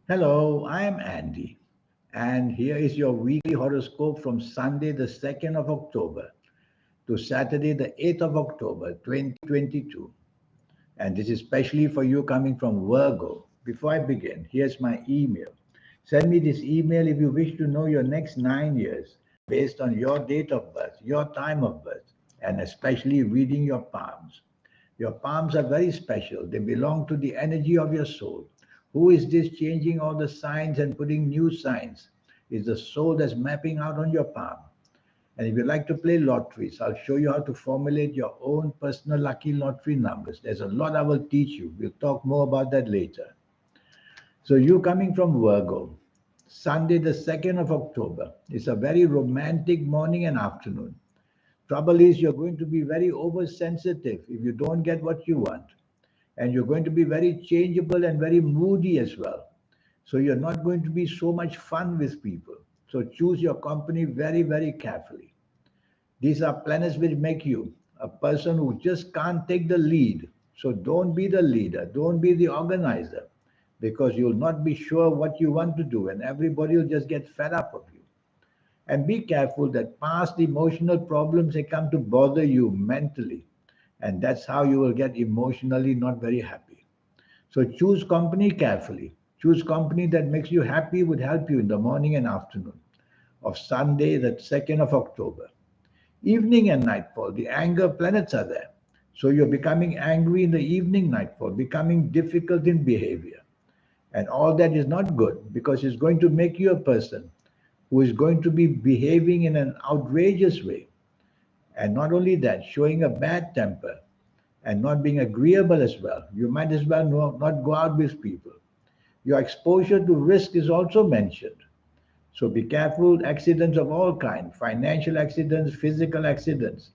Hello, I am Andy, and here is your weekly horoscope from Sunday, the 2nd of October to Saturday, the 8th of October, 2022. And this is especially for you coming from Virgo. Before I begin, here's my email. Send me this email if you wish to know your next 9 years based on your date of birth, your time of birth, and especially reading your palms. Your palms are very special. They belong to the energy of your soul. Who is this changing all the signs and putting new signs? Is the soul that's mapping out on your palm. And if you like to play lotteries, I'll show you how to formulate your own personal lucky lottery numbers. There's a lot I will teach you. We'll talk more about that later. So, you coming from Virgo, Sunday, the 2nd of October, is a very romantic morning and afternoon. Trouble is, you're going to be very oversensitive if you don't get what you want. And you're going to be very changeable and very moody as well. So you're not going to be so much fun with people. So choose your company very, very carefully. These are planets which make you a person who just can't take the lead. So don't be the leader, don't be the organizer, because you'll not be sure what you want to do, and everybody will just get fed up of you. And be careful that past emotional problems they come to bother you mentally, and that's how you will get emotionally not very happy. So choose company carefully. Choose company that makes you happy, would help you in the morning and afternoon of Sunday, the 2nd of October. Evening and nightfall, the anger planets are there. So you're becoming angry in the evening nightfall, becoming difficult in behavior. And all that is not good because it's going to make you a person who is going to be behaving in an outrageous way. And not only that, showing a bad temper and not being agreeable as well. You might as well not go out with people. Your exposure to risk is also mentioned. So be careful, accidents of all kinds, financial accidents, physical accidents,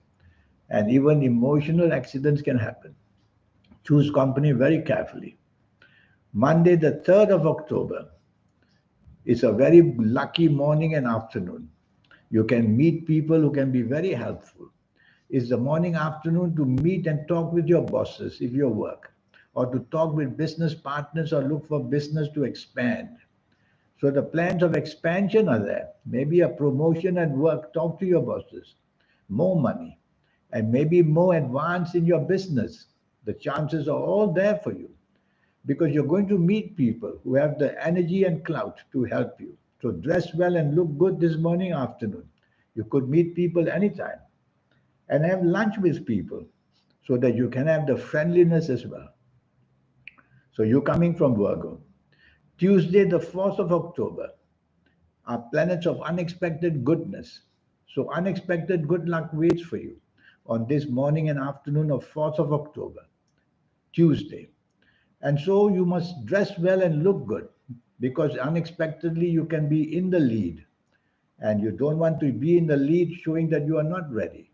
and even emotional accidents can happen. Choose company very carefully. Monday, the 3rd of October, is a very lucky morning and afternoon. You can meet people who can be very helpful. It's the morning afternoon to meet and talk with your bosses if you work, or to talk with business partners or look for business to expand. So the plans of expansion are there. Maybe a promotion at work, talk to your bosses, more money, and maybe more advance in your business. The chances are all there for you because you're going to meet people who have the energy and clout to help you. So dress well and look good this morning, afternoon. You could meet people anytime and have lunch with people so that you can have the friendliness as well. So you're coming from Virgo. Tuesday, the 4th of October, are planets of unexpected goodness. So unexpected good luck waits for you on this morning and afternoon of 4th of October, Tuesday. And so you must dress well and look good because unexpectedly you can be in the lead and you don't want to be in the lead showing that you are not ready.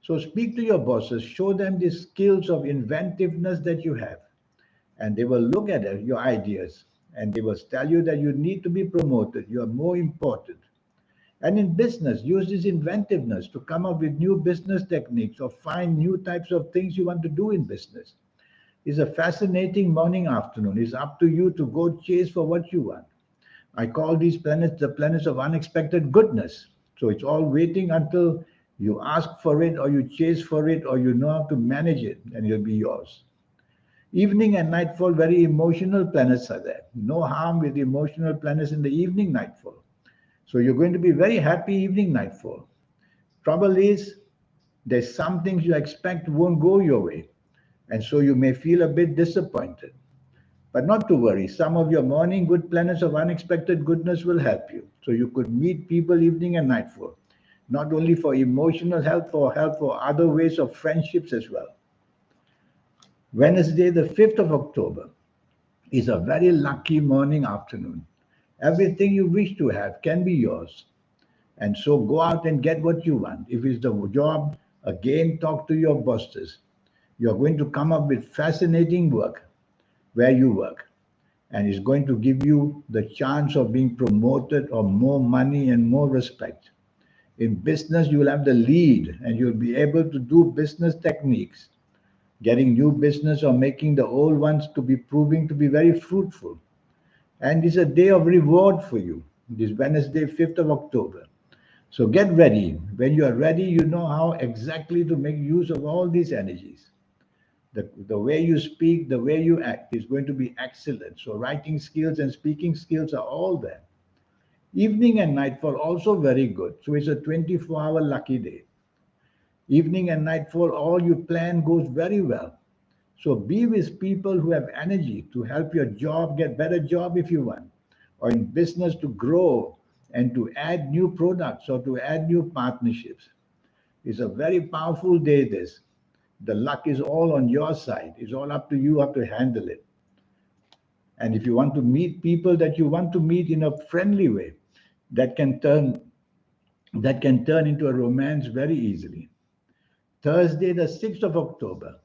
So speak to your bosses, show them the skills of inventiveness that you have, and they will look at your ideas and they will tell you that you need to be promoted, you are more important. And in business, use this inventiveness to come up with new business techniques or find new types of things you want to do in business. It's a fascinating morning afternoon. It's up to you to go chase for what you want. I call these planets the planets of unexpected goodness. So it's all waiting until you ask for it or you chase for it or you know how to manage it and it'll be yours. Evening and nightfall, very emotional planets are there. No harm with emotional planets in the evening nightfall. So you're going to be very happy evening nightfall. Trouble is, there's some things you expect won't go your way. And so you may feel a bit disappointed. But not to worry, some of your morning good planets of unexpected goodness will help you. So you could meet people evening and nightfall, not only for emotional help for other ways of friendships as well. Wednesday, the 5th of October, is a very lucky morning afternoon. Everything you wish to have can be yours. And so go out and get what you want. If it's the job, again, talk to your bosses. You're going to come up with fascinating work where you work. And it's going to give you the chance of being promoted or more money and more respect. In business, you will have the lead and you'll be able to do business techniques, getting new business or making the old ones to be proving to be very fruitful. And it's a day of reward for you, this Wednesday, 5th of October. So get ready. When you are ready, you know how exactly to make use of all these energies. The way you speak, the way you act is going to be excellent. So writing skills and speaking skills are all there. Evening and nightfall also very good. So it's a 24-hour lucky day. Evening and nightfall, all you plan goes very well. So be with people who have energy to help your job get better job if you want, or in business to grow and to add new products or to add new partnerships. It's a very powerful day this. The luck is all on your side. It's all up to you how to handle it. And if you want to meet people that you want to meet in a friendly way, that can turn that can turn into a romance very easily. Thursday, the 6th of October,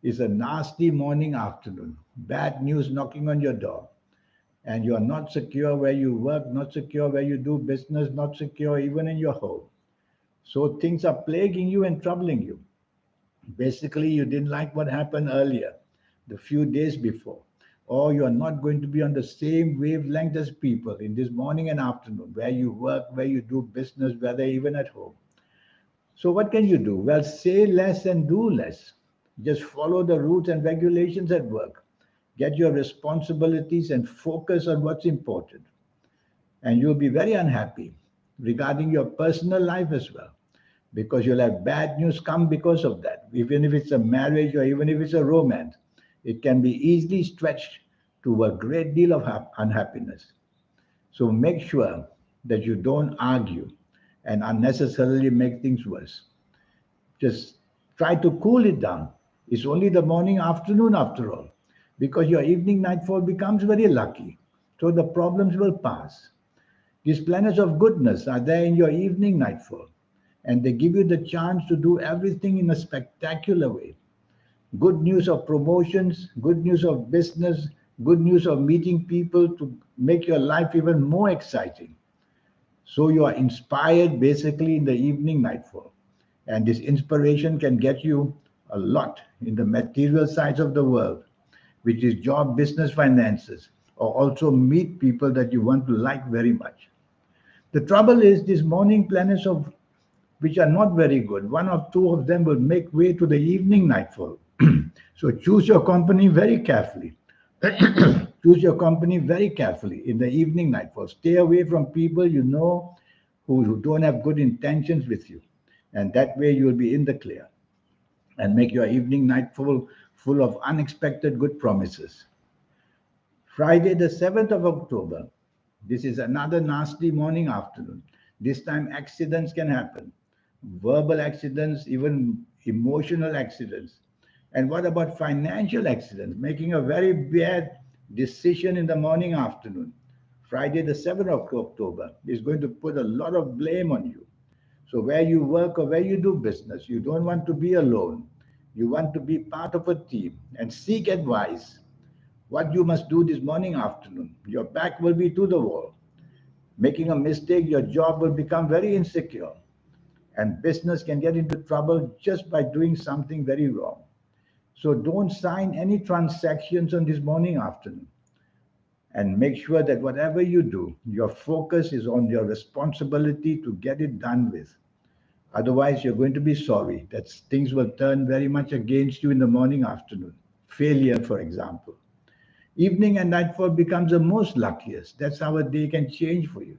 is a nasty morning afternoon. Bad news knocking on your door. And you are not secure where you work, not secure where you do business, not secure even in your home. So things are plaguing you and troubling you. Basically, you didn't like what happened earlier, the few days before, or you are not going to be on the same wavelength as people in this morning and afternoon, where you work, where you do business, whether even at home. So, what can you do? Well, say less and do less. Just follow the rules and regulations at work. Get your responsibilities and focus on what's important. And you'll be very unhappy regarding your personal life as well, because you'll have bad news come because of that. Even if it's a marriage or even if it's a romance, it can be easily stretched to a great deal of unhappiness. So make sure that you don't argue and unnecessarily make things worse. Just try to cool it down. It's only the morning, afternoon after all, because your evening nightfall becomes very lucky. So the problems will pass. These planets of goodness are there in your evening nightfall, and they give you the chance to do everything in a spectacular way. Good news of promotions, good news of business, good news of meeting people to make your life even more exciting. So you are inspired basically in the evening nightfall. And this inspiration can get you a lot in the material sides of the world, which is job, business, finances, or also meet people that you want to like very much. The trouble is these morning planets of which are not very good. One or two of them will make way to the evening nightfall. So choose your company very carefully. Choose your company very carefully in the evening nightfall. Stay away from people you know who don't have good intentions with you. And that way you will be in the clear and make your evening nightfall full of unexpected good promises. Friday, the 7th of October. This is another nasty morning afternoon. This time accidents can happen. Verbal accidents, even emotional accidents. And what about financial accidents? Making a very bad decision in the morning afternoon. Friday, the 7th of October, is going to put a lot of blame on you. So, where you work or where you do business, you don't want to be alone. You want to be part of a team and seek advice. What you must do this morning, afternoon, your back will be to the wall. Making a mistake, your job will become very insecure, and business can get into trouble just by doing something very wrong. So don't sign any transactions on this morning, afternoon, and make sure that whatever you do, your focus is on your responsibility to get it done with. Otherwise, you're going to be sorry that things will turn very much against you in the morning, afternoon. Failure, for example. Evening and nightfall becomes the most luckiest. That's how a day can change for you.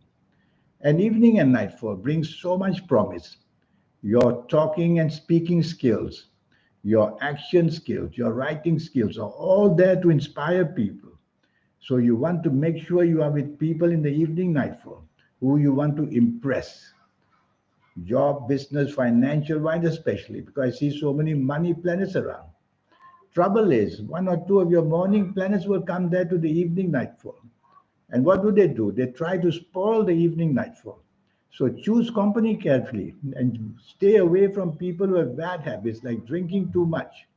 And evening and nightfall brings so much promise. Your talking and speaking skills, your action skills, your writing skills are all there to inspire people. So you want to make sure you are with people in the evening nightfall who you want to impress. Job, business, financial, wise especially, because I see so many money planets around. Trouble is, one or two of your morning planets will come there to the evening nightfall. And what do? They try to spoil the evening nightfall. So choose company carefully and stay away from people who have bad habits like drinking too much,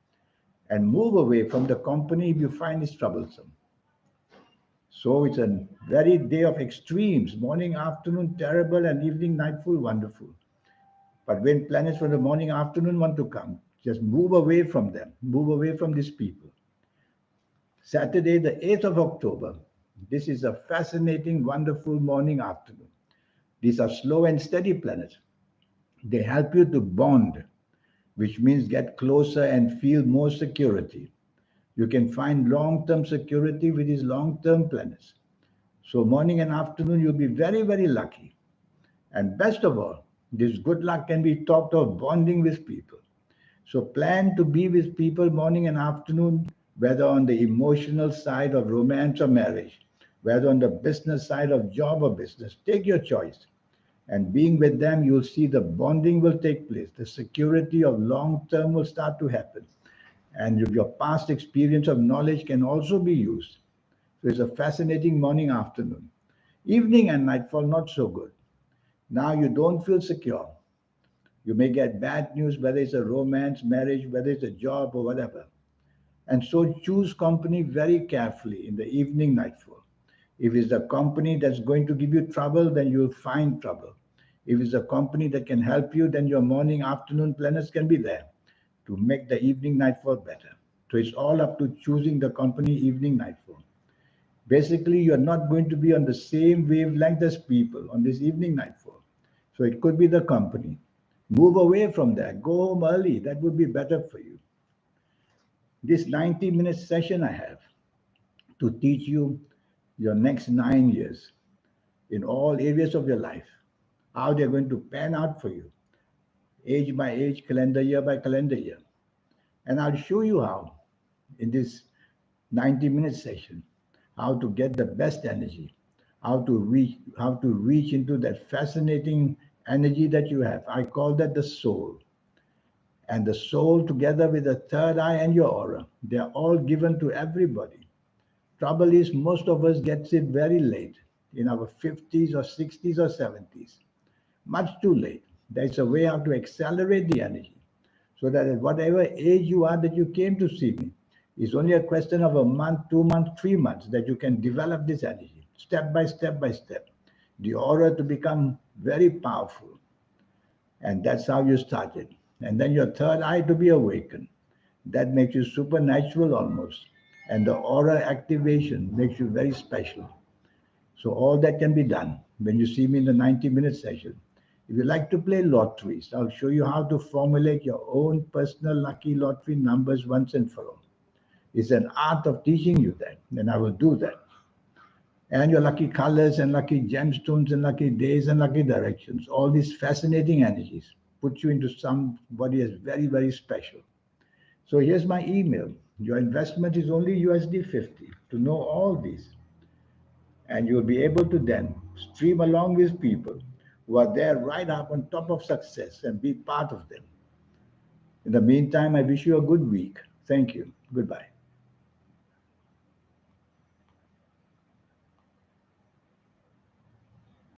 and move away from the company if you find it troublesome. So it's a very day of extremes, morning, afternoon, terrible, and evening, nightfall, wonderful. But when planets from the morning, afternoon want to come, just move away from them, move away from these people. Saturday, the 8th of October. This is a fascinating, wonderful morning afternoon. These are slow and steady planets. They help you to bond, which means get closer and feel more security. You can find long term security with these long term planets. So, morning and afternoon, you'll be very, very lucky. And best of all, this good luck can be talked of bonding with people. So, plan to be with people morning and afternoon, whether on the emotional side of romance or marriage, whether on the business side of job or business. Take your choice. And being with them, you'll see the bonding will take place. The security of long term will start to happen. And your past experience of knowledge can also be used. So it's a fascinating morning, afternoon. Evening and nightfall, not so good. Now you don't feel secure. You may get bad news, whether it's a romance, marriage, whether it's a job or whatever. And so choose company very carefully in the evening, nightfall. If it's a company that's going to give you trouble, then you'll find trouble. If it's a company that can help you, then your morning, afternoon planets can be there to make the evening, nightfall better. So it's all up to choosing the company evening, nightfall. Basically, you're not going to be on the same wavelength as people on this evening, nightfall. So it could be the company. Move away from that. Go home early. That would be better for you. This 90-minute session I have to teach you your next 9 years in all areas of your life, how they're going to pan out for you, age by age, calendar year by calendar year. And I'll show you how in this 90-minute session, how to get the best energy, how to reach into that fascinating energy that you have. I call that the soul. And the soul together with the third eye and your aura, they are all given to everybody. Trouble is most of us gets it very late, in our 50s or 60s or 70s. Much too late. There's a way how to accelerate the energy so that at whatever age you are that you came to see me, it's only a question of a month, 2 months, 3 months that you can develop this energy step by step by step. The aura to become very powerful. And that's how you started. And then your third eye to be awakened. That makes you supernatural almost. And the aura activation makes you very special. So all that can be done when you see me in the 90-minute session. If you like to play lotteries, I'll show you how to formulate your own personal lucky lottery numbers once and for all. It's an art of teaching you that, and I will do that. And your lucky colors and lucky gemstones and lucky days and lucky directions, all these fascinating energies put you into somebody as very, very special. So here's my email. Your investment is only USD 50 to know all these. And you'll be able to then stream along with people who are there right up on top of success and be part of them. In the meantime, I wish you a good week. Thank you. Goodbye.